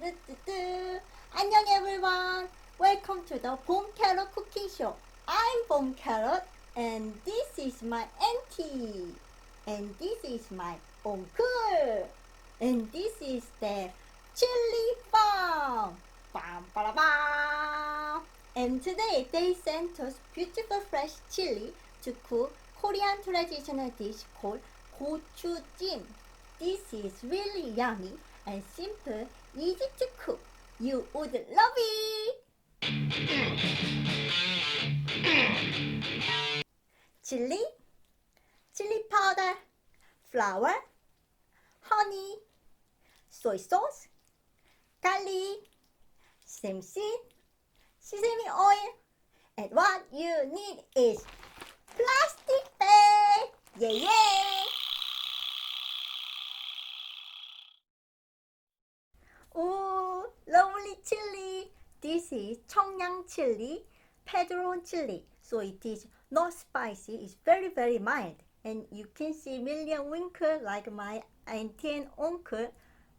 뚜루뚜뚜. 안녕 everyone. Welcome to the Bom Carrot cooking show. I'm Bom Carrot and this is my auntie. And this is my uncle. And this is the chilli farm. Bam, bam, bam. And today they sent us beautiful fresh chili to cook Korean traditional dish called Gochujjim. This is really yummy and simple, easy to cook. You would love it! chili powder, flour, honey, soy sauce, garlic, sesame oil, and what you need is plastic bag. Yeah, yeah! Oh, lovely chili. This is 청양 chili, Pedro chili. So it is not spicy. It's very, very mild. And you can see million wrinkles like my auntie and uncle.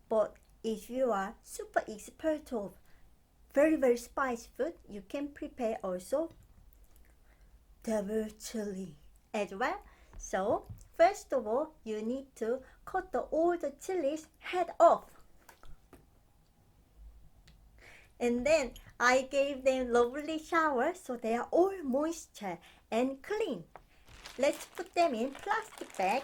But if you are super expert of very, very spicy food, you can prepare also double chili as well. So first of all, you need to cut all the chilies head off. And then I gave them lovely shower so they are all moisture and clean. Let's put them in plastic bag.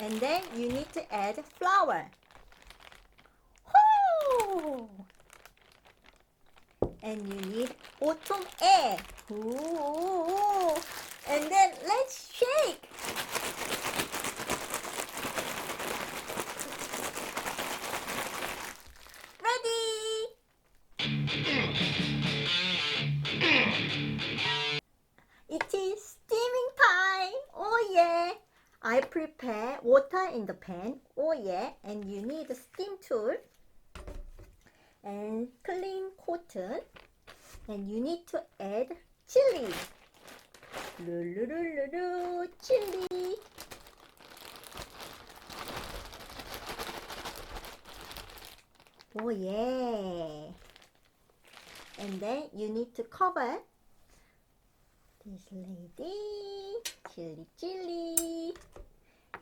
And then you need to add flour. Woo! And you need autumn egg. Ooh. And then let's shake. It is steaming time. Oh yeah. I prepare water in the pan. Oh yeah. And you need a steam tool and clean cotton. And you need to add chili. Chili. Oh yeah. And then you need to cover this lady, chili,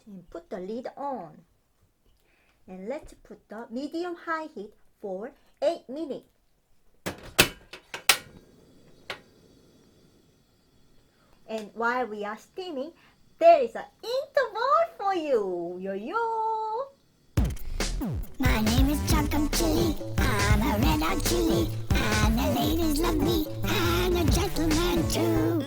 and put the lid on. And let's put the medium high heat for 8 minutes. And while we are steaming, there is an interval for you. Yo. My name is Chocum Chili. I'm a red hot chili. And the ladies love me. And the gentlemen too.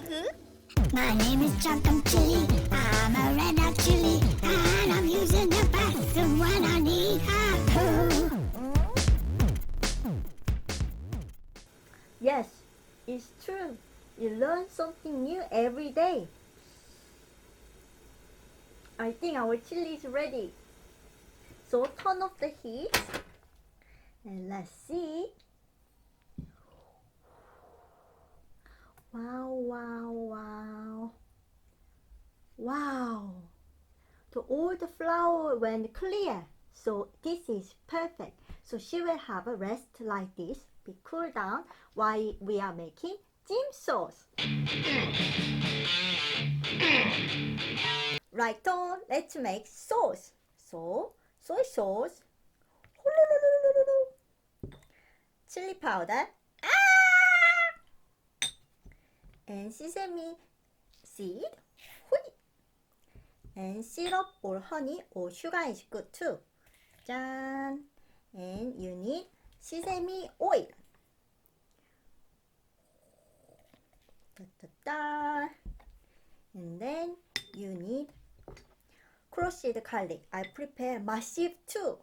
My name is Chocum Chili. I'm a red hot chili. And I'm using the bathroom when I need a poo. Yes, it's true. You learn something new every day. I think our chili is ready. So turn off the heat and let's see. Wow, wow, wow. Wow. All the flour went clear. So this is perfect. So she will have a rest like this. Be cool down while we are making dim sauce. Right on, let's make sauce. So soy sauce, chili powder, and sesame seed, and syrup or honey or sugar is good too. 짠! And you need sesame oil. And then you need crushed garlic. I prepare massive too.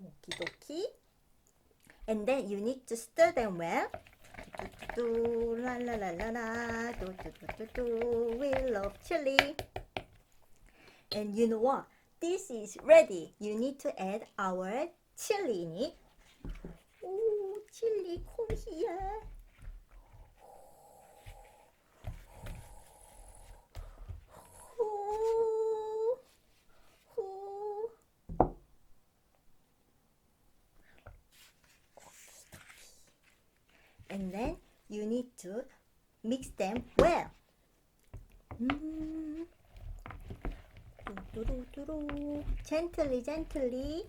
Okie dokie. and then you need to stir them well. La la la la la, we love chili. And you know what? This is ready. You need to add our chili in it. Ooh, chili, come here. Ooh, ooh. And then you need to mix them well. Gently, gently.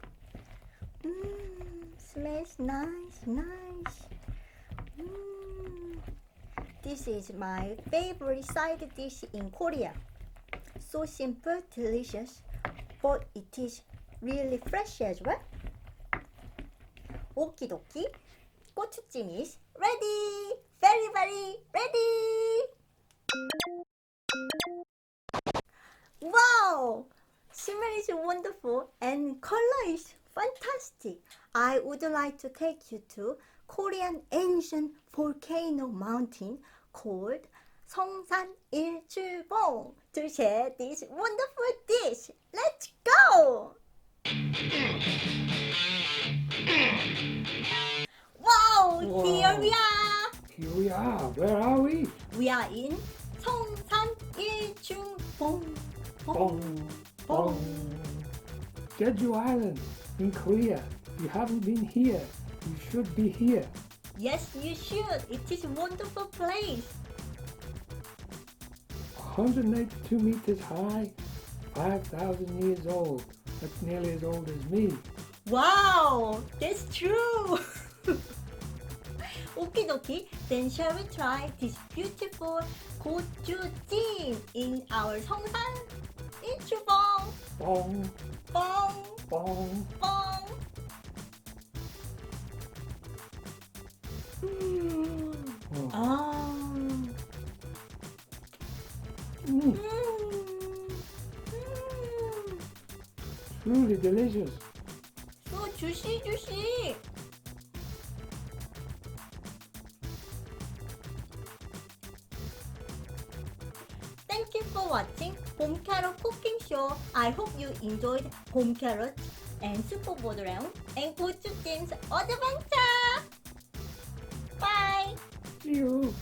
Smells nice, nice. This is my favorite side dish in Korea. So simple, delicious, but it is really fresh as well. Okie dokie. Gochujjim is ready. Very, very ready. Wow! Smell is wonderful and color is fantastic. I would like to take you to Korean ancient volcano mountain called Seongsan Ilchulbong to share this wonderful dish. Let's go! Wow! Here we are! Here we are. Where are we? We are in Seongsan Ilchulbong. Bom. Jeju Island in Korea. If you haven't been here, you should be here. Yes, you should. It is a wonderful place. 182 meters high, 5,000 years old. That's nearly as old as me. Wow, that's true. Okie dokie, then shall we try this beautiful gochujjim in our Seongsan Ilchulbong. Bong, Bong, bong. bong. Oh. Ah. Mm, truly delicious. So juicy, juicy. Thank you for watching Bom Carrot cooking show. I hope you enjoyed Bom Carrot and Super Bodoreon and Gochujjim's adventure. Bye. See you.